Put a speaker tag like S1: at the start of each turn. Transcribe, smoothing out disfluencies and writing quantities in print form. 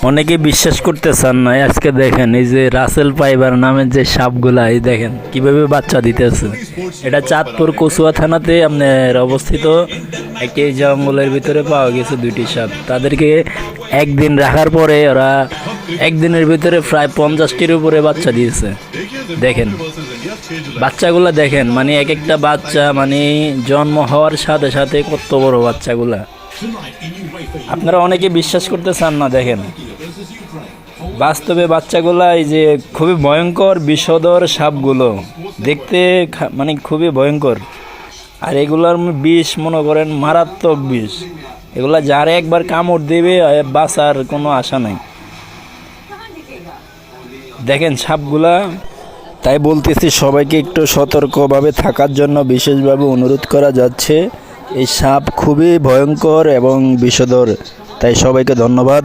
S1: অনেকে বিশ্বাস করতে চান না, আজকে দেখেন এই যে রাসেল ফাইবার নামের যে সাপগুলা, এই দেখেন কিভাবে বাচ্চা দিতেছে। এটা চাঁদপুর কচুয়া থানাতে আপনার অবস্থিত একটি জঙ্গলের ভিতরে পাওয়া গেছে দুইটি সাপ। তাদেরকে একদিন রাখার পরে ওরা একদিনের ভিতরে প্রায় 50টির উপরে বাচ্চা দিয়েছে। দেখেন বাচ্চাগুলা, দেখেন মানে এক একটা বাচ্চা মানে জন্ম হওয়ার সাথে সাথে কত বড় বাচ্চাগুলা। আপনারা অনেকে বিশ্বাস করতে চান না, দেখেন বাস্তবে বাচ্চাগুলা এই যে খুবই ভয়ঙ্কর বিষধর সাপগুলো দেখতে মানে খুবই ভয়ঙ্কর। আর এগুলার বিষ মনে করেন মারাত্মক বিষ, এগুলা যারা একবার কামড় দেবে বাঁচার কোনো আশা নাই। দেখেন সাপগুলা, তাই বলতেছি সবাইকে একটু সতর্কভাবে থাকার জন্য বিশেষভাবে অনুরোধ করা যাচ্ছে। এই সাপ খুবই ভয়ঙ্কর এবং বিষধর, তাই সবাইকে ধন্যবাদ।